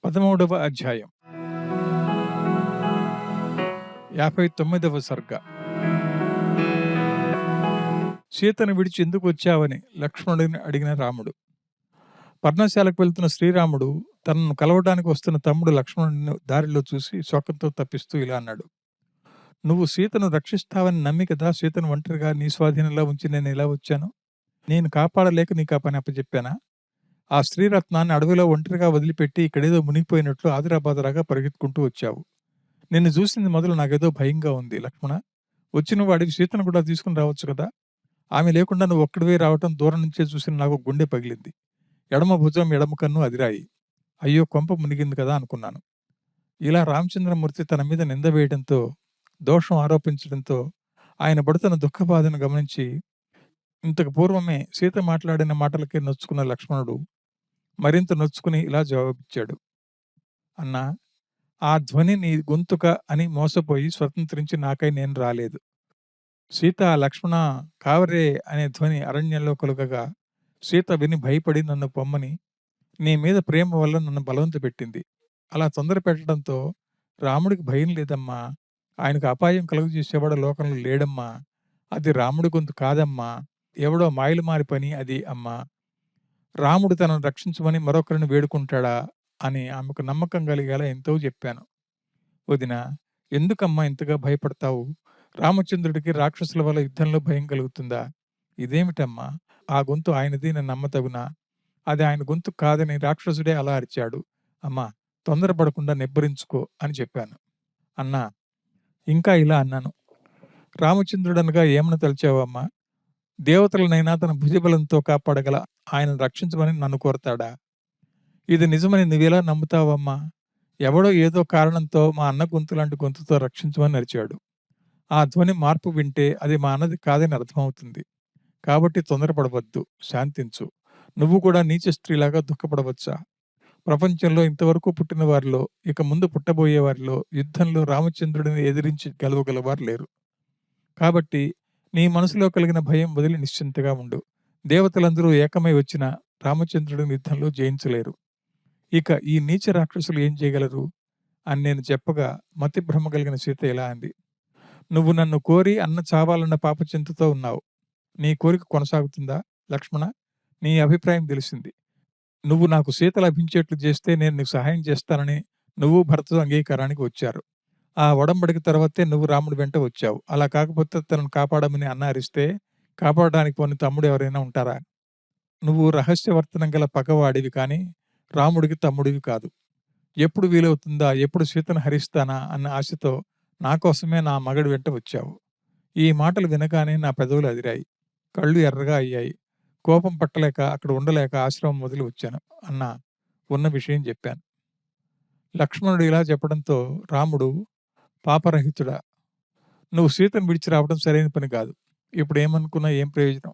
13వ అధ్యాయం 59వ సర్గ. సీతను విడిచి ఎందుకు వచ్చావని లక్ష్మణుడిని అడిగిన రాముడు. పర్ణశాలకు వెళ్తున్న శ్రీరాముడు తనను కలవడానికి వస్తున్న తమ్ముడు లక్ష్మణుడిని దారిలో చూసి శోకంతో తప్పిస్తూ ఇలా అన్నాడు. నువ్వు సీతను రక్షిస్తావని నమ్మి కదా సీతను ఒంటరిగా నీ స్వాధీనంలో ఉంచి నేను ఇలా వచ్చాను. నేను కాపాడలేక నీకు ఆ పని అప్పచెప్పానా? ఆ స్త్రీరత్నాన్ని అడవిలో ఒంటరిగా వదిలిపెట్టి ఇక్కడేదో మునిగిపోయినట్లు ఆదురాబాదరాగా పరిగెత్తుకుంటూ వచ్చావు. నిన్ను చూసింది మొదలు నాకేదో భయంగా ఉంది లక్ష్మణ. వచ్చిన వాడికి సీతను కూడా తీసుకుని రావచ్చు కదా. ఆమె లేకుండా నువ్వు ఒక్కడివే రావటం దూరం నుంచే చూసిన నాకు గుండె పగిలింది. ఎడమ భుజం ఎడమ కన్ను అదిరాయి. అయ్యో, కొంప మునిగింది కదా అనుకున్నాను. ఇలా రామచంద్రమూర్తి తన మీద నింద వేయడంతో, దోషం ఆరోపించడంతో ఆయన పడుతున్న దుఃఖబాధను గమనించి ఇంతకు పూర్వమే సీత మాట్లాడిన మాటలకే నొచ్చుకున్న లక్ష్మణుడు మరింత నొచ్చుకుని ఇలా జవాబిచ్చాడు. అన్నా, ఆ ధ్వని నీ గొంతుక అని మోసపోయి స్వతంత్రించి నాకై నేను రాలేదు. సీత, లక్ష్మణ, కావరే అనే ధ్వని అరణ్యంలో కలుగగా సీత విని భయపడి నన్ను పొమ్మని నీ మీద ప్రేమ వల్ల నన్ను బలవంత పెట్టింది. అలా తొందర పెట్టడంతో రాముడికి భయం లేదమ్మా. ఆయనకు అపాయం కలుగజేసేవాడు లోకంలో లేడమ్మా. అది రాముడి గొంతు కాదమ్మా. ఎవడో మాయలు మారి పని అది అమ్మా. రాముడు తనను రక్షించమని మరొకరిని వేడుకుంటాడా అని ఆమెకు నమ్మకం కలిగేలా ఎంతో చెప్పాను. వదినా, ఎందుకమ్మా ఇంతగా భయపడతావు? రామచంద్రుడికి రాక్షసుల వల్ల యుద్ధంలో భయం కలుగుతుందా? ఇదేమిటమ్మా, ఆ గొంతు ఆయనది, నేను నమ్మతగునా? అది ఆయన గొంతు కాదని రాక్షసుడే అలా అరిచాడు. అమ్మా, తొందరపడకుండా నిబ్బరించుకో అని చెప్పాను. అన్నా, ఇంకా ఇలా అన్నాను. రామచంద్రుడనగా ఏమని తలిచావమ్మా? దేవతలనైనా తన భుజబలంతో కాపాడగల ఆయన రక్షించమని నన్ను కోరతాడా? ఇది నిజమని నువ్వెలా నమ్ముతావమ్మా? ఎవడో ఏదో కారణంతో మా అన్న గొంతు లాంటి గొంతుతో రక్షించమని అరిచాడు. ఆ ధ్వని మార్పు వింటే అది మా అన్నది కాదని అర్థమవుతుంది. కాబట్టి తొందరపడవద్దు, శాంతించు. నువ్వు కూడా నీచ స్త్రీలాగా దుఃఖపడవచ్చా? ప్రపంచంలో ఇంతవరకు పుట్టిన వారిలో, ఇక ముందు పుట్టబోయే వారిలో యుద్ధంలో రామచంద్రుడిని ఎదిరించి గెలవగలవారు లేరు. కాబట్టి నీ మనసులో కలిగిన భయం వదిలి నిశ్చింతగా ఉండు. దేవతలందరూ ఏకమై వచ్చిన రామచంద్రుడిని యుద్ధంలో జయించలేరు. ఇక ఈ నీచ రాక్షసులు ఏం చేయగలరు అని నేను చెప్పగా మతిభ్రమ కలిగిన సీత ఇలా అంది. నువ్వు నన్ను కోరి అన్న చావాలన్న పాపచింతతో ఉన్నావు. నీ కోరిక కొనసాగుతుందా లక్ష్మణ? నీ అభిప్రాయం తెలిసింది. నువ్వు నాకు సీత లభించేట్లు చేస్తే నేను నీకు సహాయం చేస్తానని నువ్వు భర్తతో అంగీకారానికి వచ్చారు. ఆ ఒడంబడిక తర్వాతే నువ్వు రాముడి వెంట వచ్చావు. అలా కాకపోతే తనను కాపాడమని అన్న అరిస్తే కాపాడడానికి పోని తమ్ముడు ఎవరైనా ఉంటారా? నువ్వు రహస్యవర్తనం గల పగవాడివి కానీ రాముడికి తమ్ముడివి కాదు. ఎప్పుడు వీలవుతుందా, ఎప్పుడు సీతను హరిస్తానా అన్న ఆశతో నా కోసమే నా మగడి వెంట వచ్చావు. ఈ మాటలు వినగానే నా పెదవులు అదిరాయి, కళ్ళు ఎర్రగా అయ్యాయి. కోపం పట్టలేక అక్కడ ఉండలేక ఆశ్రమం వదిలి వచ్చాను. అన్నా, ఉన్న విషయం చెప్పాను. లక్ష్మణుడు ఇలా చెప్పడంతో రాముడు, పాపరహితుడా, నువ్వు సీతను విడిచి రావడం సరైన పని కాదు. ఇప్పుడు ఏమనుకున్నా ఏం ప్రయోజనం?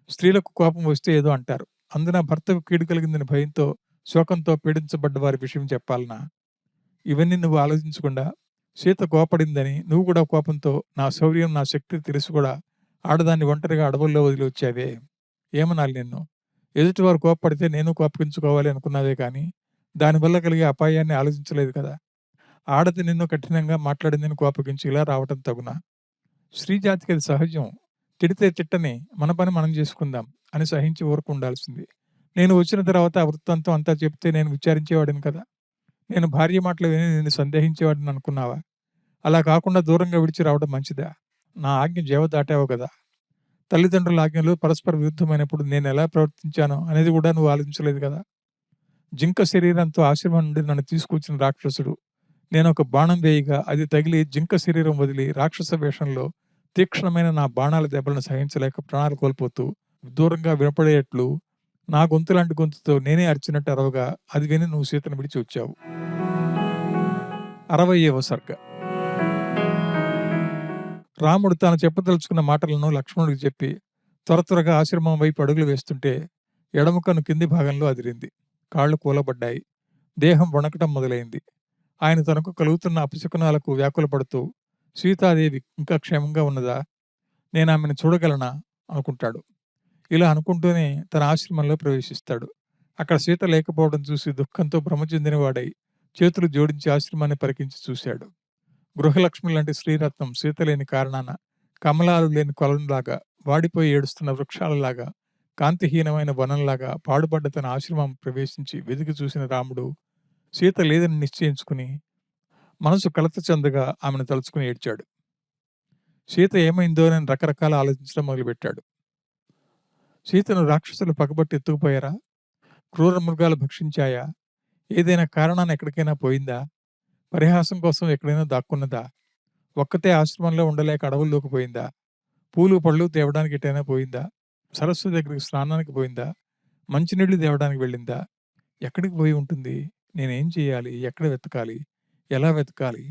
స్త్రీలకు కోపం వస్తే ఏదో అంటారు. అందున భర్తకు కీడు కలిగిందని భయంతో, శోకంతో పీడించబడ్డ వారి విషయం చెప్పాలనా? ఇవన్నీ నువ్వు ఆలోచించకుండా సీత కోపడిందని నువ్వు కూడా కోపంతో నా శౌర్యం, నా శక్తి తెలుసు కూడా ఆడదాన్ని ఒంటరిగా అడవుల్లో వదిలి వచ్చావే. ఏమనాలి నిన్ను? ఎదుటివారు కోప్పడితే నేను కోపగించుకోవాలి అనుకున్నావే కానీ దానివల్ల కలిగే అపాయాన్ని ఆలోచించలేదు కదా. ఆడది నిన్ను కఠినంగా మాట్లాడిందని కోపగించి ఇలా రావటం తగునా? స్త్రీ జాతికి అది సహజం. తిడితే తిట్టని, మన పని మనం చేసుకుందాం అని సహించి ఊరుకుండాల్సింది. నేను వచ్చిన తర్వాత ఆ వృత్తాంతం అంతా చెప్తే నేను విచారించేవాడిని కదా. నేను భార్య మాటలు విని నిన్ను సందేహించేవాడిని అనుకున్నావా? అలా కాకుండా దూరంగా విడిచి రావడం మంచిదా? నా ఆజ్ఞ జేవ దాటావు కదా. తల్లిదండ్రుల ఆజ్ఞలు పరస్పర విరుద్ధమైనప్పుడు నేను ఎలా ప్రవర్తించానో అనేది కూడా నువ్వు ఆలోచించలేదు కదా. జింక శరీరంతో ఆశ్రమం నుండి నన్ను తీసుకొచ్చిన రాక్షసుడు నేను ఒక బాణం వేయగా అది తగిలి జింక శరీరం వదిలి రాక్షస వేషంలో తీక్షణమైన నా బాణాల దెబ్బలను సహించలేక ప్రాణాలు కోల్పోతూ దూరంగా వినపడేట్లు నా గొంతు లాంటి గొంతుతో నేనే అరిచినట్టు అరవగా అది విని నువ్వు సీతను విడిచి వచ్చావు. 60వ సర్గ. రాముడు తాను చెప్పదలుచుకున్న మాటలను లక్ష్మణుడికి చెప్పి త్వరగా ఆశ్రమం వైపు అడుగులు వేస్తుంటే ఎడమ కన్ను కింది భాగంలో అదిరింది. కాళ్ళు కూలబడ్డాయి. దేహం వణకటం మొదలైంది. ఆయన తనకు కలుగుతున్న అపశకునాలకు వ్యాకులపడుతూ సీతాదేవి ఇంకా క్షేమంగా ఉన్నదా, నేను ఆమెను చూడగలనా అనుకుంటాడు. ఇలా అనుకుంటూనే తన ఆశ్రమంలో ప్రవేశిస్తాడు. అక్కడ సీత లేకపోవడం చూసి దుఃఖంతో భ్రమ చెందినవాడై చేతులు జోడించి ఆశ్రమాన్ని పరికించి చూశాడు. గృహలక్ష్మి లాంటి శ్రీరత్నం సీత లేని కారణాన కమలాలు లేని కొలంలాగా, వాడిపోయి ఏడుస్తున్న వృక్షాలలాగా, కాంతిహీనమైన వనంలాగా పాడుపడ్డ తన ఆశ్రమం ప్రవేశించి వెతికి చూసిన రాముడు సీత లేదని నిశ్చయించుకుని మనసు కలత చెందగా ఆమెను తలుచుకుని ఏడ్చాడు. సీత ఏమైందోనని రకరకాల ఆలోచించడం మొదలుపెట్టాడు. సీతను రాక్షసులు పగబట్టి ఎత్తుకుపోయారా? క్రూర మృగాలు భక్షించాయా? ఏదైనా కారణాన ఎక్కడికైనా పోయిందా? పరిహాసం కోసం ఎక్కడైనా దాక్కున్నదా? ఒక్కతే ఆశ్రమంలో ఉండలేక అడవుల్లోకి పోయిందా? పూలు పళ్ళు తేవడానికి ఎటైనా పోయిందా? సరస్సు దగ్గరికి స్నానానికి పోయిందా? మంచినీళ్లు తేవడానికి వెళ్ళిందా? ఎక్కడికి పోయి ఉంటుంది? నేనేం చేయాలి? ఎక్కడ వెతకాలి? ఎలా వెతకాలి?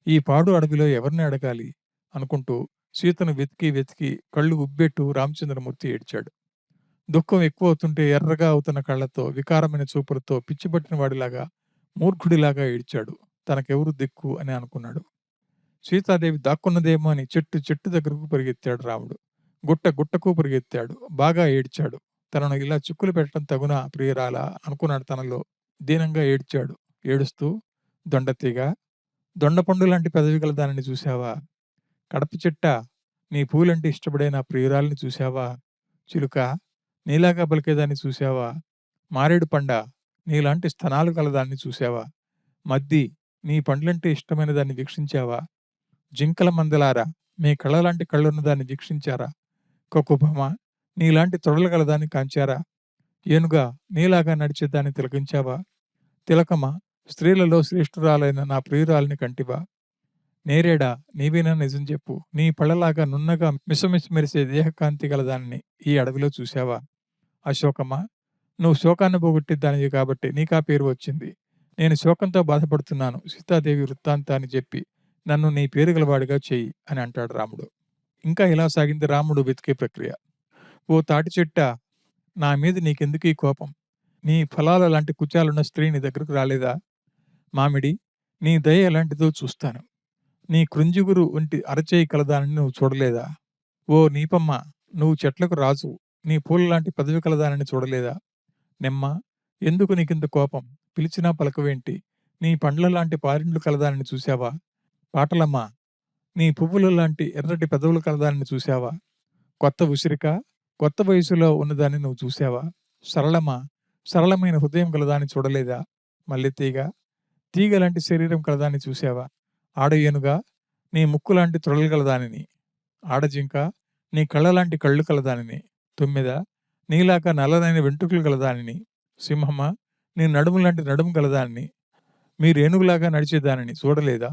ఈ పాడు అడవిలో ఎవరిని అడగాలి? అనుకుంటూ సీతను వెతికి వెతికి కళ్ళు ఉబ్బెట్టు రామచంద్రమూర్తి ఏడ్చాడు. దుఃఖం ఎక్కువ అవుతుంటే ఎర్రగా అవుతున్న కళ్ళతో, వికారమైన చూపులతో పిచ్చిపట్టిన వాడిలాగా, మూర్ఖుడిలాగా ఏడ్చాడు. తనకెవరు దిక్కు అని అనుకున్నాడు. సీతాదేవి దాక్కున్నదేమో అని చెట్టు చెట్టు దగ్గరకు పరిగెత్తాడు రాముడు. గుట్ట గుట్టకు పరిగెత్తాడు. బాగా ఏడ్చాడు. తనను ఇలా చిక్కులు పెట్టడం తగునా ప్రియురాలా అనుకున్నాడు తనలో. దీనంగా ఏడ్చాడు. ఏడుస్తూ, దొండతీగ, దొండపండు లాంటి పెదవి గల దానిని చూశావా? కడప చెట్ట, నీ పూలంటే ఇష్టపడే నా ప్రియురాల్ని చూశావా? చిలుక, నీలాగా పలికేదాన్ని చూశావా? మారేడు పండ, నీలాంటి స్తనాలు కలదాన్ని చూశావా? మద్ది, నీ పండ్లంటే ఇష్టమైన దాన్ని వీక్షించావా? జింకల మందలారా, మీ కళ్ళలాంటి కళ్ళున్న దాన్ని వీక్షించారా? కొక్కుభమ, నీలాంటి తొడలు గలదాన్ని కాంచారా? ఏనుగా, నీలాగా నడిచేదాన్ని తిలకించావా? తిలకమ, స్త్రీలలో శ్రేష్ఠురాలైన నా ప్రియురాలిని కంటివా? నేరేడా, నీవేనా నిజం చెప్పు. నీ పళ్ళలాగా నున్నగా మిసమిసి మెరిసే దేహకాంతి గలదాన్ని ఈ అడవిలో చూశావా? అశోకమా, నువ్వు శోకాన్ని పోగొట్టే దానివి కాబట్టి నీకా పేరు వచ్చింది. నేను శోకంతో బాధపడుతున్నాను. సీతాదేవి వృత్తాంతాన్ని చెప్పి నన్ను నీ పేరు గలవాడిగా చెయ్యి అని అంటాడు రాముడు. ఇంకా ఇలా సాగింది రాముడు వెతికే ప్రక్రియ. ఓ తాటి చెట్టా, నా మీద నీకెందుకు ఈ కోపం? నీ ఫలాల లాంటి కుచాలున్న స్త్రీ నీ దగ్గరకు రాలేదా? మామిడి, నీ దయ ఎలాంటిదో చూస్తాను. నీ కృంజిగురు వంటి అరచేయి కలదానిని నువ్వు చూడలేదా? ఓ నీపమ్మ, నువ్వు చెట్లకు రాజు. నీ పూల లాంటి పదవి కలదానిని చూడలేదా? నెమ్మ, ఎందుకు నీకింత కోపం? పిలిచినా పలకవేంటి? నీ పండ్ల లాంటి పారిండ్లు కలదానిని చూశావా? పాటలమ్మ, నీ పువ్వుల లాంటి ఎర్రటి పెదవులు కలదానిని చూశావా? కొత్త ఉసిరిక, కొత్త వయసులో ఉన్నదాన్ని నువ్వు చూశావా? సరళమ్మ, సరళమైన హృదయం కలదాన్ని చూడలేదా? మల్లెతీగ, తీగ లాంటి శరీరం కలదాన్ని చూశావా? ఆడ ఏనుగా, నీ ముక్కు లాంటి త్రొడలు గలదానిని. ఆడజింక, నీ కళ్ళలాంటి కళ్ళు కలదానిని. తుమ్మెద, నీలాగా నల్లనైన వెంట్రుకలు గలదానిని. సింహమా, నీ నడుము లాంటి నడుము గలదానిని. మీరేనుగులాగా నడిచేదానిని చూడలేదా?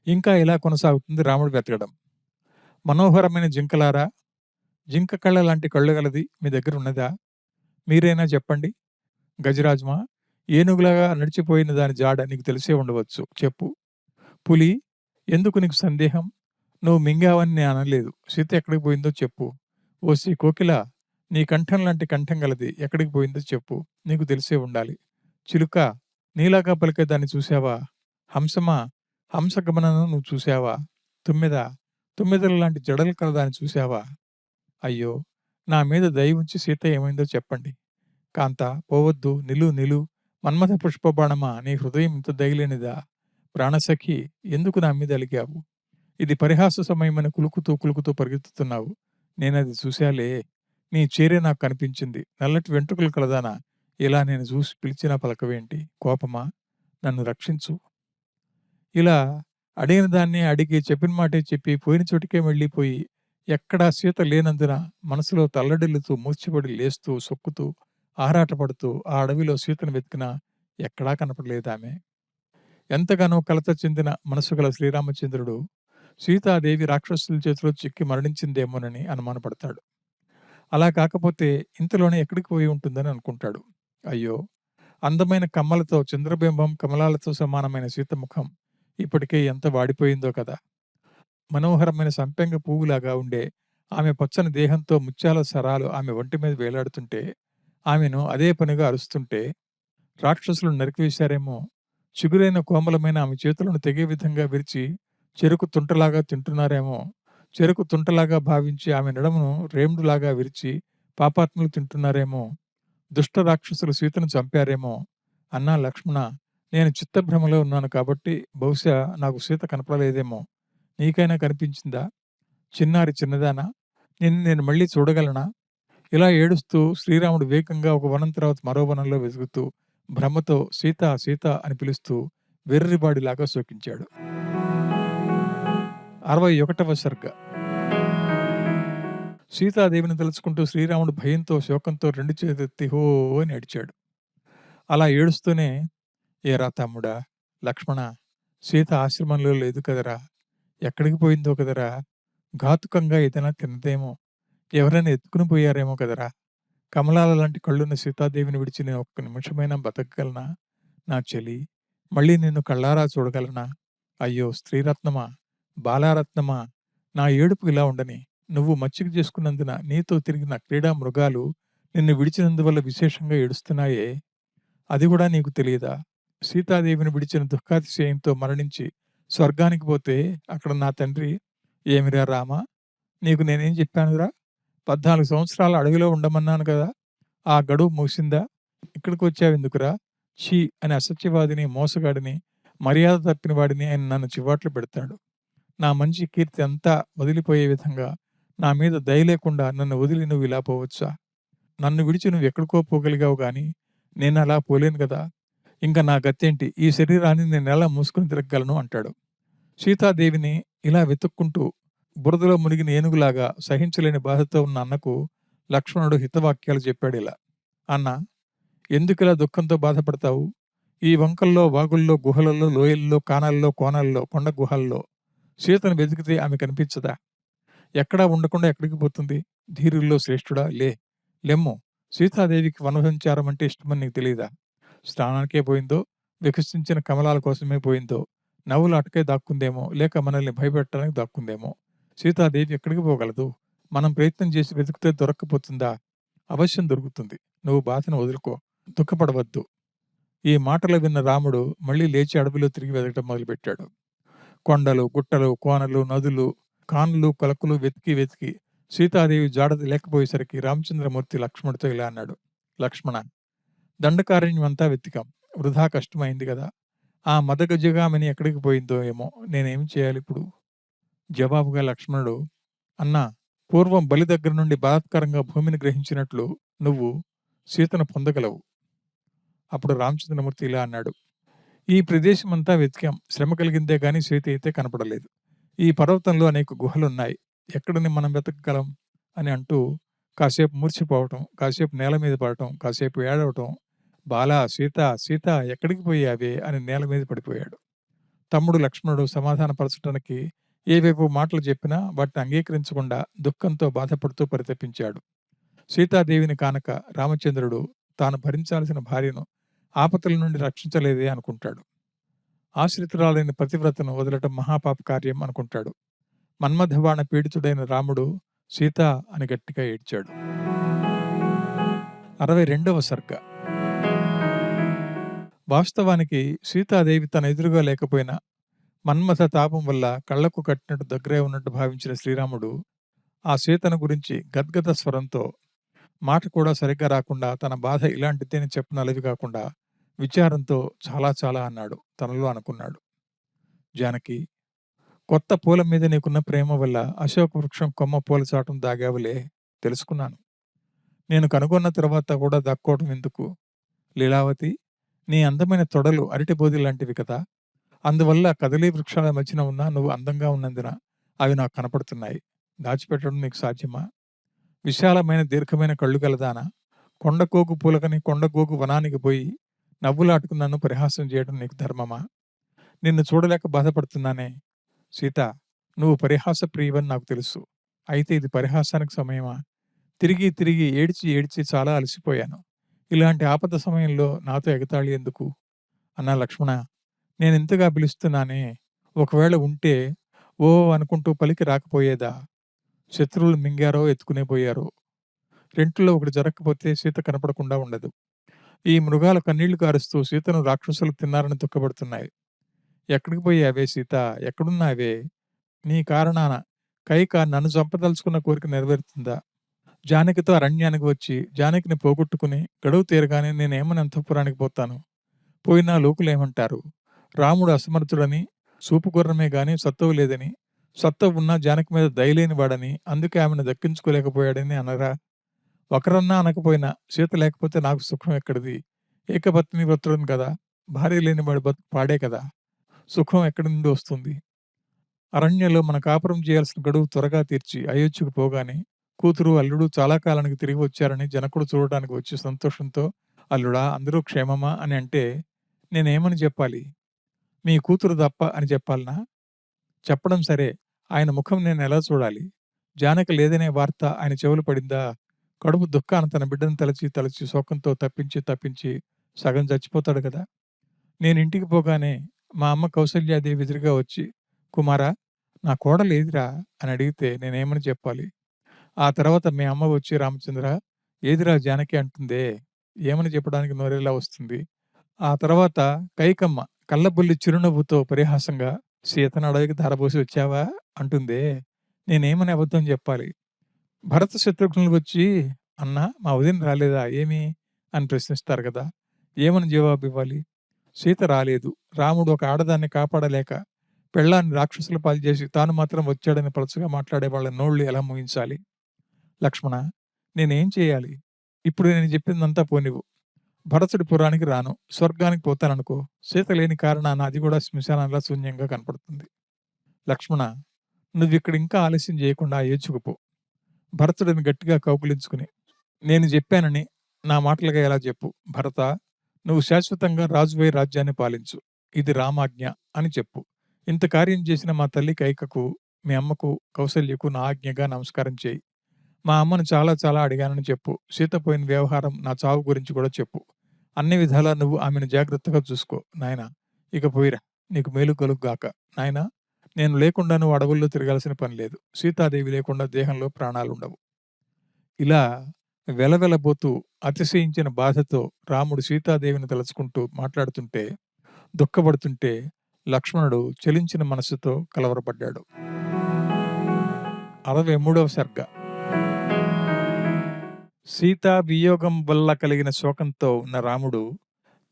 ఇంకా ఇలా కొనసాగుతుంది రాముడు వెతకడం. మనోహరమైన జింకలారా, జింక కళ్ళ లాంటి కళ్ళు గలది మీ దగ్గర ఉన్నదా? మీరైనా చెప్పండి. గజరాజమా, ఏనుగులాగా నడిచిపోయిన దాని జాడ నీకు తెలిసే ఉండవచ్చు, చెప్పు. పులి, ఎందుకు నీకు సందేహం? నువ్వు మింగావని నేను అనలేదు. సీత ఎక్కడికి పోయిందో చెప్పు. ఓసి కోకిల, నీ కంఠం లాంటి కంఠం గలది ఎక్కడికి పోయిందో చెప్పు. నీకు తెలిసే ఉండాలి. చిలుక, నీలాగా పలికేదాన్ని చూశావా? హంసమా, హంసగమనను నువ్వు చూశావా? తుమ్మెద, తుమ్మెదల లాంటి జడలు కలదాన్ని చూశావా? అయ్యో, నా మీద దయ ఉంచి సీత ఏమైందో చెప్పండి. కాంత, పోవద్దు, నిలు నిలు. మన్మథ పుష్పబాణమా, నీ హృదయం ఇంత దయలేనిదా? ప్రాణసఖి, ఎందుకు నా మీద అలిగావు? ఇది పరిహాస సమయమని కులుకుతూ కులుకుతూ పరిగెత్తుతున్నావు. నేనది చూశాలే. నీ చీరే నాకు కనిపించింది. నల్లటి వెంట్రుకలు కలదానా, ఇలా నేను చూసి పిలిచినా పలకవేంటి? కోపమా, నన్ను రక్షించు. ఇలా అడిగిన దాన్ని అడిగి, చెప్పిన మాటే చెప్పి, పోయిన చోటికే వెళ్ళిపోయి, ఎక్కడా సీత లేనందున మనసులో తల్లడిల్లుతూ, మూర్ఛపడి లేస్తూ, సొక్కుతూ, ఆరాటపడుతూ ఆ అడవిలో సీతను వెతికినా ఎక్కడా కనపడలేదామె. ఎంతగానో కలత చెందిన మనసు గల శ్రీరామచంద్రుడు సీతాదేవి రాక్షసుల చేతిలో చిక్కి మరణించిందేమోనని అనుమానపడతాడు. అలా కాకపోతే ఇంతలోనే ఎక్కడికి పోయి ఉంటుందని అనుకుంటాడు. అయ్యో, అందమైన కమ్మలతో, చంద్రబింబం కమలాలతో సమానమైన సీతముఖం ఇప్పటికే ఎంత వాడిపోయిందో కదా. మనోహరమైన సంపెంగ పువ్వులాగా ఉండే ఆమె పచ్చని దేహంతో ముత్యాల సరాలు ఆమె ఒంటి మీద వేలాడుతుంటే, ఆమెను అదే పనిగా అరుస్తుంటే, రాక్షసులు నరికివేశారేమో. చిగురైన కోమలమైన ఆమె చేతులను తెగే విధంగా విరిచి చెరుకు తుంటలాగా తింటున్నారేమో. చెరుకు తుంటలాగా భావించి ఆమె నడుమును రేముడులాగా విరిచి పాపాత్ములు తింటున్నారేమో. దుష్ట రాక్షసులు సీతను చంపారేమో. అన్నా లక్ష్మణ, నేను చిత్తభ్రమలో ఉన్నాను కాబట్టి బహుశా నాకు సీత కనపడలేదేమో! నీకైనా కనిపించిందా? చిన్నారి చిన్నదానా? నిన్ను నేను మళ్ళీ చూడగలనా?" ఇలా ఏడుస్తూ శ్రీరాముడు వేగంగా ఒక వనం తర్వాత మరో వనంలో వెతుకుతూ భ్రమతో సీత సీత అని పిలుస్తూ వెర్రివాడిలాగా శోకించాడు. 61వ సర్గ. సీతాదేవిని తలుచుకుంటూ శ్రీరాముడు భయంతో శోకంతో రెండు చేతులెత్తి హో అని ఏడ్చాడు. అలా ఏడుస్తూనే "ఏరా తమ్ముడా, లక్ష్మణా, సీత ఆశ్రమంలో లేదు కదరా! ఎక్కడికి పోయిందో కదరా! ఘాతుకంగా ఏదైనా తిన్నదేమో! ఎవరైనా ఎత్తుకుని పోయారేమో కదరా! కమలాల లాంటి కళ్ళున్న సీతాదేవిని విడిచి నేను ఒక్క నిమిషమైనా బతకగలనా? నా చెలి, మళ్ళీ నిన్ను కళ్ళారా చూడగలనా? అయ్యో స్త్రీరత్నమా, బాలారత్నమా, నా ఏడుపు ఇలా ఉండని. నువ్వు మచ్చిక చేసుకున్నందున నీతో తిరిగిన క్రీడా మృగాలు నిన్ను విడిచినందువల్ల విశేషంగా ఏడుస్తున్నాయే, అది గూడా నీకు తెలియదా? సీతాదేవిని విడిచిన దుఃఖాతిశయంతో మరణించి స్వర్గానికి పోతే అక్కడ నా తండ్రి, "ఏమిరా రామా! నీకు నేనేం చెప్పానురా? 14 సంవత్సరాలు అడవిలో ఉండమన్నాను కదా! ఆ గడువు ముగిసిందా? ఇక్కడికొచ్చావెందుకురా? ఛీ" అని అసత్యవాదిని, మోసగాడిని, మర్యాద తప్పిన వాడిని ఆయన నన్ను చివాట్లు పెడతాడు. నా మంచి కీర్తి అంతా వదిలిపోయే విధంగా నా మీద దయ లేకుండా నన్ను వదిలి నువ్వు ఇలా పోవచ్చా? నన్ను విడిచి నువ్వెక్కడికో పోగలిగావు గానీ, నేనలా పోలేను గదా! ఇంక నా గతేంటి? ఈ శరీరాన్ని నేనెలా మూసుకొని తిరగగలను అంటాడు. సీతాదేవిని ఇలా వెతుక్కుంటూ బురదలో మునిగిన ఏనుగులాగా సహించలేని బాధతో ఉన్న అన్నకు లక్ష్మణుడు హితవాక్యాలు చెప్పాడిలా. "అన్నా, ఎందుకిలా దుఃఖంతో బాధపడతావు? ఈ వంకల్లో, వాగుల్లో, గుహలలో, లోయల్లో, కానాల్లో, కోణాల్లో, కొండ గుహల్లో సీతను వెతికితే ఆమె కనిపించదా? ఎక్కడా ఉండకుండా ఎక్కడికి పోతుంది? ధీరుల్లో శ్రేష్ఠుడా లే! లెమ్ము! సీతాదేవికి వనసంచారం అంటే ఇష్టమని నీకు తెలీదా? స్నానానికే పోయిందో, వికసించిన కమలాల కోసమే పోయిందో, నవ్వులాటకే దాక్కుందేమో, లేక మనల్ని భయపెట్టడానికి దాక్కుందేమో. సీతాదేవి ఎక్కడికి పోగలదు? మనం ప్రయత్నం చేసి వెతికితే దొరక్కపోతుందా? అవశ్యం దొరుకుతుంది. నువ్వు బాధను వదులుకో. దుఃఖపడవద్దు." ఈ మాటలు విన్న రాముడు మళ్ళీ లేచి అడవిలో తిరిగి వెతకటం మొదలుపెట్టాడు. కొండలు, గుట్టలు, కోనలు, నదులు, కానులు, కొలకులు వెతికి వెతికి సీతాదేవి జాడ లేకపోయేసరికి రామచంద్రమూర్తి లక్ష్మణుడితో ఇలా అన్నాడు: "లక్ష్మణ, దండకారణ్యమంతా వెతికాం. వృధా కష్టమైంది గదా! ఆ మదగజగామిని ఎక్కడికి పోయిందో ఏమో! నేనేం చేయాలిప్పుడు?" జవాబుగా లక్ష్మణుడు: "అన్నా, పూర్వం బలి దగ్గర నుండి బలాత్కారంగా భూమిని గ్రహించినట్లు నువ్వు సీతను పొందగలవు." అప్పుడు రామచంద్రమూర్తి ఇలా అన్నాడు: "ఈ ప్రదేశమంతా వెతికాం. శ్రమ కలిగిందే గాని సీత అయితే కనపడలేదు. ఈ పర్వతంలో అనేక గుహలున్నాయి. ఎక్కడని మనం వెతకగలం?" అని అంటూ కాసేపు మూర్ఛిపోవటం, కాసేపు నేల మీద పడటం, కాసేపు ఏడవటం, "బాలా, సీత, సీత ఎక్కడికి పోయావే?" అని నేల మీద పడిపోయాడు. తమ్ముడు లక్ష్మణుడు సమాధానపరచటానికి ఏవేవో మాటలు చెప్పినా వాటిని అంగీకరించకుండా దుఃఖంతో బాధపడుతూ పరితపించాడు. సీతాదేవిని కానక రామచంద్రుడు తాను భరించాల్సిన భార్యను ఆపదల నుండి రక్షించలేదే అనుకుంటాడు. ఆశ్రితురాలైన పతివ్రతను వదలటం మహాపాప కార్యం అనుకుంటాడు. మన్మథబాణ పీడితుడైన రాముడు సీత అని గట్టిగా ఏడ్చాడు. 62వ సర్గ. వాస్తవానికి సీతాదేవి తన ఎదురుగా లేకపోయినా మన్మథ తాపం వల్ల కళ్లకు కట్టినట్టు దగ్గరే ఉన్నట్టు భావించిన శ్రీరాముడు ఆ సీతను గురించి గద్గద స్వరంతో, మాట కూడా సరిగ్గా రాకుండా తన బాధ ఇలాంటిదే అని చెప్పనలవి కాకుండా విచారంతో చాలా చాలా అన్నాడు. తనలో అనుకున్నాడు: "జానకి, కొత్త పూల మీద నీకున్న ప్రేమ వల్ల అశోక వృక్షం కొమ్మ పూల చాటున దాగావులే, తెలుసుకున్నాను. నేను కనుగొన్న తర్వాత కూడా దాక్కోవటం ఎందుకు? లీలావతి, నీ అందమైన తొడలు అరటిబోది లాంటివి కదా! అందువల్ల కదలీ వృక్షాల మధ్యన ఉన్న నువ్వు అందంగా ఉన్నందున అవి నాకు కనపడుతున్నాయి. దాచిపెట్టడం నీకు సాధ్యమా? విశాలమైన దీర్ఘమైన కళ్ళు గలదానా, కొండగోగు పూలకని కొండగోగు వనానికి పోయి నవ్వులాటుకు నన్ను పరిహాసం చేయడం నీకు ధర్మమా? నిన్ను చూడలేక బాధపడుతున్నానే. సీత, నువ్వు పరిహాస ప్రియవని నాకు తెలుసు. అయితే ఇది పరిహాసానికి సమయమా? తిరిగి తిరిగి ఏడ్చి ఏడ్చి చాలా అలసిపోయాను. ఇలాంటి ఆపద సమయంలో నాతో ఎగతాళి ఎందుకు?" "అన్నా లక్ష్మణ, నేనింతగా పిలుస్తున్నానే, ఒకవేళ ఉంటే ఓ అనుకుంటూ పలికి రాకపోయేదా? శత్రువులు మింగారో ఎత్తుకునే పోయారో. రెంటిలో ఒకటి జరగకపోతే సీత కనపడకుండా ఉండదు. ఈ మృగాలు కన్నీళ్లు కారుస్తూ సీతను రాక్షసులు తిన్నారని దుఃఖపడుతున్నాయి. ఎక్కడికి పోయావే సీత, ఎక్కడున్నావే? నీ కారణాన కైక నన్ను చంపదలుచుకున్న కోరిక నెరవేరుతుందా? జానకితో అరణ్యానికి వచ్చి జానకిని పోగొట్టుకుని గడువు తీరగానే నేనేమని అంతఃపురానికి పోతాను. పోయినా లోకులేమంటారు? రాముడు అసమర్థుడని, సూపు గుర్రమే గాని సత్తువ లేదని, సత్తువ ఉన్నా జానకి మీద దయలేని వాడని, అందుకే ఆమెను దక్కించుకోలేకపోయాడని అనరా? ఒకరన్నా అనకపోయినా సీత లేకపోతే నాకు సుఖం ఎక్కడిది? ఏకపత్ని వ్రతుడను కదా! భార్య లేనివాడి బతుకు పాడే కదా! సుఖం ఎక్కడి నుండి వస్తుంది? అరణ్యంలో మన కాపురం చేయాల్సిన గడువు త్వరగా తీర్చి అయోధ్యకు పోగానే కూతురు, అల్లుడు చాలా కాలానికి తిరిగి వచ్చారని జనకుడు చూడడానికి వచ్చి సంతోషంతో "అల్లుడా అందరూ క్షేమమా" అని అంటే నేనేమని చెప్పాలి? మీ కూతురు తప్ప అని చెప్పాలనా? చెప్పడం సరే, ఆయన ముఖం నేనెలా చూడాలి? జానకి లేదనే వార్త ఆయన చెవులు పడిందా? కడుపు దుఃఖాన తన బిడ్డను తలచి తలచి శోకంతో తప్పించి తప్పించి సగం చచ్చిపోతాడు కదా! నేనింటికి పోగానే మా అమ్మ కౌసల్యాదేవి ఎదురుగా వచ్చి "కుమారా! నా కోడలు ఏదిరా?" అని అడిగితే నేనేమని చెప్పాలి? ఆ తర్వాత మీ అమ్మ వచ్చి "రామచంద్ర ఏదిరా జానకి" అంటుందే, ఏమని చెప్పడానికి నోరెలా వస్తుంది? ఆ తర్వాత కైకమ్మ కళ్ళబుల్లి చిరునవ్వుతో పరిహాసంగా "సీతను అడవికి ధారపోసి వచ్చావా" అంటుందే, నేనేమని అబద్ధం చెప్పాలి? భరత శత్రుఘ్నులు వచ్చి "అన్నా మా వదిన రాలేదా ఏమి?" అని ప్రశ్నిస్తారు కదా! ఏమని జవాబివ్వాలి? సీత రాలేదు. రాముడు ఒక ఆడదాన్ని కాపాడలేక పెళ్ళాన్ని రాక్షసుల పాలు చేసి తాను మాత్రం వచ్చాడని పలుచగా మాట్లాడే వాళ్ళ నోళ్ళు ఎలా మూయించాలి? లక్ష్మణ నేనేం చేయాలి? ఇప్పుడు నేను చెప్పిందంతా పోనివ్వు. భరతుడి పురానికి రాను. స్వర్గానికి పోతాననుకో. సీత లేని కారణాన అది కూడా శ్మశానంలా శూన్యంగా కనపడుతుంది. లక్ష్మణ నువ్విక్కడ ఇంకా ఆలస్యం చేయకుండా అయోధ్యకు పో. భరతుడిని గట్టిగా కౌగిలించుకుని నేను చెప్పానని నా మాటలుగా ఎలా చెప్పు. భరతా నువ్వు శాశ్వతంగా రాజువై రాజ్యాన్ని పాలించు. ఇది రామాజ్ఞ అని చెప్పు. ఇంత కార్యం చేసిన మా తల్లి కైకకు, మీ అమ్మకు, కౌసల్యకు నా ఆజ్ఞగా నమస్కారం చేయి. మా అమ్మను చాలా చాలా అడిగానని చెప్పు. సీత పోయిన వ్యవహారం, నా చావు గురించి కూడా చెప్పు. అన్ని విధాలా నువ్వు ఆమెను జాగ్రత్తగా చూసుకో. నాయనా ఇక పోయిరా. నీకు మేలు కలుగుగాక. నాయనా నేను లేకుండా నువ్వు అడవుల్లో తిరగాల్సిన పని లేదు. సీతాదేవి లేకుండా దేహంలో ప్రాణాలుండవు. ఇలా వెలవెలబోతూ అతిశయించిన బాధతో రాముడు సీతాదేవిని తలుచుకుంటూ మాట్లాడుతుంటే, దుఃఖపడుతుంటే లక్ష్మణుడు చలించిన మనస్సుతో కలవరపడ్డాడు. 63వ సర్గ. సీతా వియోగం వల్ల కలిగిన శోకంతో ఉన్న రాముడు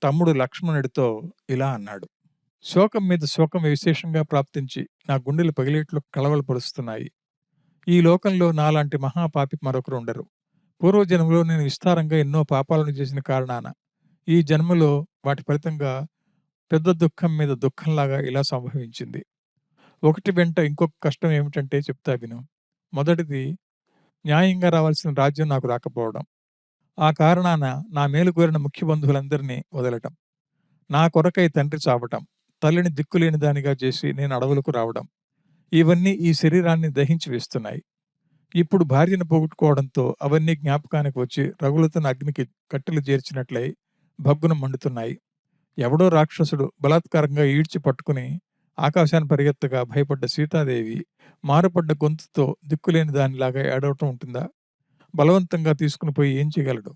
తమ్ముడు లక్ష్మణుడితో ఇలా అన్నాడు. శోకం మీద శోకం విశేషంగా ప్రాప్తించి నా గుండెలు పగిలేట్లు కలవలపరుస్తున్నాయి. ఈ లోకంలో నాలాంటి మహాపాపి మరొకరు ఉండరు. పూర్వజన్మలో నేను విస్తారంగా ఎన్నో పాపాలను చేసిన కారణాన ఈ జన్మలో వాటి ఫలితంగా పెద్ద దుఃఖం మీద దుఃఖంలాగా ఇలా సంభవించింది. ఒకటి వెంట ఇంకొక కష్టం ఏమిటంటే చెప్తా విను. మొదటిది న్యాయంగా రావాల్సిన రాజ్యం నాకు రాకపోవడం. ఆ కారణాన నా మేలు కోరిన ముఖ్య బంధువులందరినీ వదలటం. నా కొరకై తండ్రి చావటం. తల్లిని దిక్కులేని దానిగా చేసి నేను అడవులకు రావడం. ఇవన్నీ ఈ శరీరాన్ని దహించి వేస్తున్నాయి. ఇప్పుడు భార్యను పోగొట్టుకోవడంతో అవన్నీ జ్ఞాపకానికి వచ్చి రగులుతున్న అగ్నికి కట్టెలు చేర్చినట్లయి భగ్గున మండుతున్నాయి. ఎవడో రాక్షసుడు బలాత్కారంగా ఈడ్చి పట్టుకుని ఆకాశాన్ని పరిగెత్తగా భయపడ్డ సీతాదేవి మారుపడ్డ గొంతుతో దిక్కులేని దానిలాగా ఏడవటం ఉంటుందా? బలవంతంగా తీసుకుని పోయి ఏం చేయగలడు?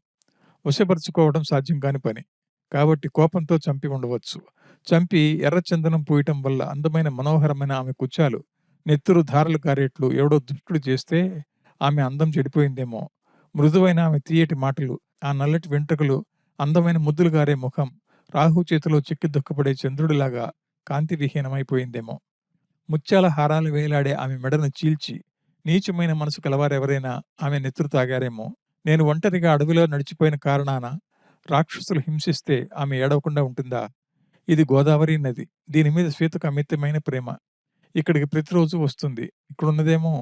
వశపరుచుకోవడం సాధ్యం కాని పని. కాబట్టి కోపంతో చంపి ఉండవచ్చు. చంపి ఎర్రచందనం పూయటం వల్ల అందమైన మనోహరమైన ఆమె కుచాలు నెత్తురు ధారలు కారేట్లు ఎవడో దుష్టుడు చేస్తే ఆమె అందం చెడిపోయిందేమో. మృదువైన ఆమె తీయటి మాటలు, ఆ నల్లటి వెంట్రుకలు, అందమైన ముద్దులు గారే ముఖం రాహు చేతిలో చిక్కి దుఃఖపడే చంద్రుడిలాగా కాంతి విహీనమైపోయిందేమో. ముత్యాల హారాలు వేలాడే ఆమె మెడను చీల్చి నీచమైన మనసు కలవారెవరైనా ఆమె నెత్తురు తాగారేమో. నేను ఒంటరిగా అడవిలో నడిచిపోయిన కారణాన రాక్షసులు హింసిస్తే ఆమె ఏడవకుండా ఉంటుందా? ఇది గోదావరి నది. దీని మీద సీతకు అమితమైన ప్రేమ. ఇక్కడికి ప్రతిరోజు వస్తుంది. ఇక్కడున్నదేమో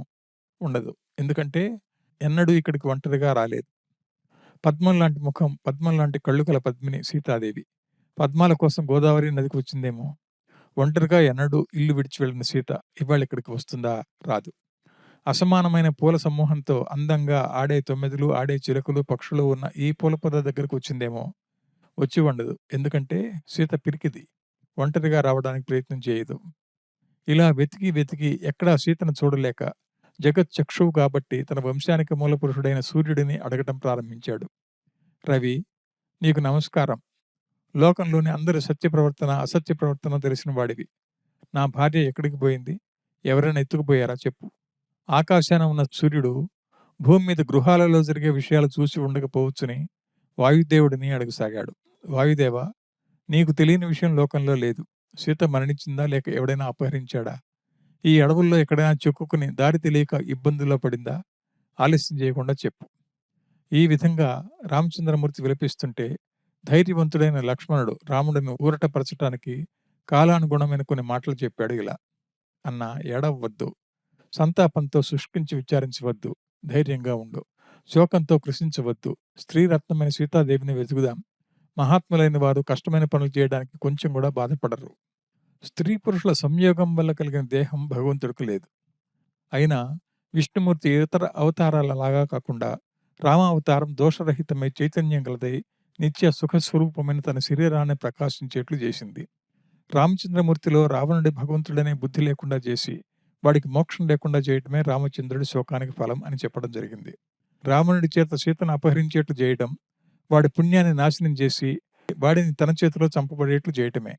ఉండదు. ఎందుకంటే ఎన్నడూ ఇక్కడికి ఒంటరిగా రాలేదు. పద్మం లాంటి ముఖం, పద్మం లాంటి కళ్ళు కల పద్మిని సీతాదేవి. పద్మాల కోసం గోదావరి నదికి వచ్చిందేమో. ఒంటరిగా ఎన్నడూ ఇల్లు విడిచి వెళ్ళిన సీత ఇవాళ ఇక్కడికి వస్తుందా? రాదు. అసమానమైన పూల సమూహంతో అందంగా ఆడే తొమ్మిదిలు, ఆడే చిలుకలు, పక్షులు ఉన్న ఈ పూల పొద దగ్గరకు వచ్చిందేమో. వచ్చి ఉండదు. ఎందుకంటే సీత పిరికిది. ఒంటరిగా రావడానికి ప్రయత్నం చేయదు. ఇలా వెతికి వెతికి ఎక్కడా సీతను చూడలేక జగచ్చక్షువు కాబట్టి తన వంశానికి మూలపురుషుడైన సూర్యుడిని అడగటం ప్రారంభించాడు. రవి నీకు నమస్కారం. లోకంలోని అందరి సత్య ప్రవర్తన, అసత్య ప్రవర్తన తెలిసిన వాడివి. నా భార్య ఎక్కడికి పోయింది? ఎవరైనా ఎత్తుకుపోయారా చెప్పు. ఆకాశాన ఉన్న సూర్యుడు భూమి మీద గృహాలలో జరిగే విషయాలు చూసి ఉండకపోవచ్చుని వాయుదేవుడిని అడగసాగాడు. వాయుదేవ నీకు తెలియని విషయం లోకంలో లేదు. సీత మరణించిందా? లేక ఎవడైనా అపహరించాడా? ఈ అడవుల్లో ఎక్కడైనా చిక్కుకుని దారి తెలియక ఇబ్బందుల్లో పడిందా? ఆలస్యం చేయకుండా చెప్పు. ఈ విధంగా రామచంద్రమూర్తి విలపిస్తుంటే, ధైర్యవంతుడైన లక్ష్మణుడు రాముడిని ఊరటపరచటానికి కాలానుగుణమైన కొన్ని మాటలు చెప్పాడు ఇలా: "అన్నా, ఏడవవద్దు. సంతాపంతో శుష్కించి విచారించవద్దు. ధైర్యంగా ఉండు. శోకంతో కృశించవద్దు. స్త్రీరత్నమైన సీతాదేవిని వెతుకుదాం. మహాత్ములైన వారు కష్టమైన పనులు చేయడానికి కొంచెం కూడా బాధపడరు. స్త్రీ పురుషుల సంయోగం వల్ల కలిగిన దేహం భగవంతుడికి లేదు. అయినా విష్ణుమూర్తి ఇతర అవతారాలలాగా కాకుండా రామావతారం దోషరహితమై చైతన్యం గలదై నిత్య సుఖస్వరూపమైన తన శరీరాన్ని ప్రకాశించేట్లు చేసింది. రామచంద్రమూర్తిలో రావణుడి భగవంతుడనే బుద్ధి లేకుండా చేసి వాడికి మోక్షం లేకుండా చేయటమే రామచంద్రుడి శోకానికి ఫలం అని చెప్పడం జరిగింది. రావణుడి చేత సీతను అపహరించేట్లు చేయడం, వాడి పుణ్యాన్ని నాశనం చేసి వాడిని తన చేతిలో చంపబడేట్లు చేయటమే.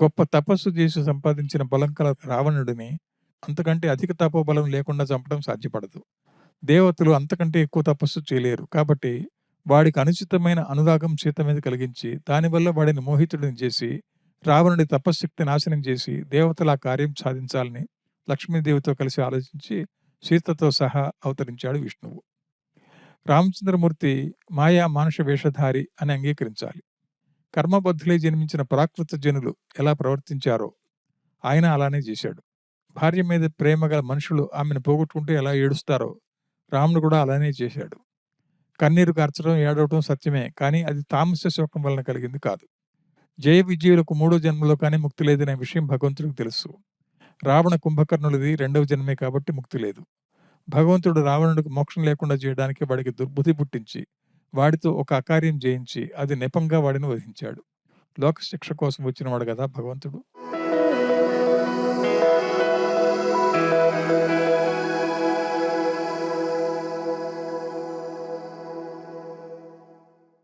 గొప్ప తపస్సు చేసి సంపాదించిన బలం కల రావణుడిని అంతకంటే అధిక తపోబలం లేకుండా చంపడం సాధ్యపడదు. దేవతలు అంతకంటే ఎక్కువ తపస్సు చేయలేరు. కాబట్టి వాడికి అనుచితమైన అనురాగం సీత మీద కలిగించి దానివల్ల వాడిని మోహితుడిని చేసి రావణుడి తపశ్శక్తి నాశనం చేసి దేవతలు ఆ కార్యం సాధించాలని లక్ష్మీదేవితో కలిసి ఆలోచించి సీతతో సహా అవతరించాడు విష్ణువు. రామచంద్రమూర్తి మాయా మానుష వేషధారి అని అంగీకరించాలి. కర్మబద్ధులై జన్మించిన ప్రాకృత జనులు ఎలా ప్రవర్తించారో ఆయన అలానే చేశాడు. భార్య మీద ప్రేమ గల మనుషులు ఆమెను పోగొట్టుకుంటే ఎలా ఏడుస్తారో రాముడు కూడా అలానే చేశాడు. కన్నీరు కార్చడం, ఏడవటం సత్యమే. కానీ అది తామస్య శోకం వలన కలిగింది కాదు. జయ విజయులకు మూడో జన్మలో కానీ ముక్తి లేదనే విషయం భగవంతుడికి తెలుసు. రావణ కుంభకర్ణులది రెండవ జన్మే కాబట్టి ముక్తి లేదు. భగవంతుడు రావణుడికి మోక్షం లేకుండా చేయడానికి వాడికి దుర్బుద్ధి పుట్టించి వాడితో ఒక అకార్యం చేయించి అది నెపంగా వాడిని వధించాడు. లోకశిక్ష కోసం వచ్చినవాడు కదా భగవంతుడు.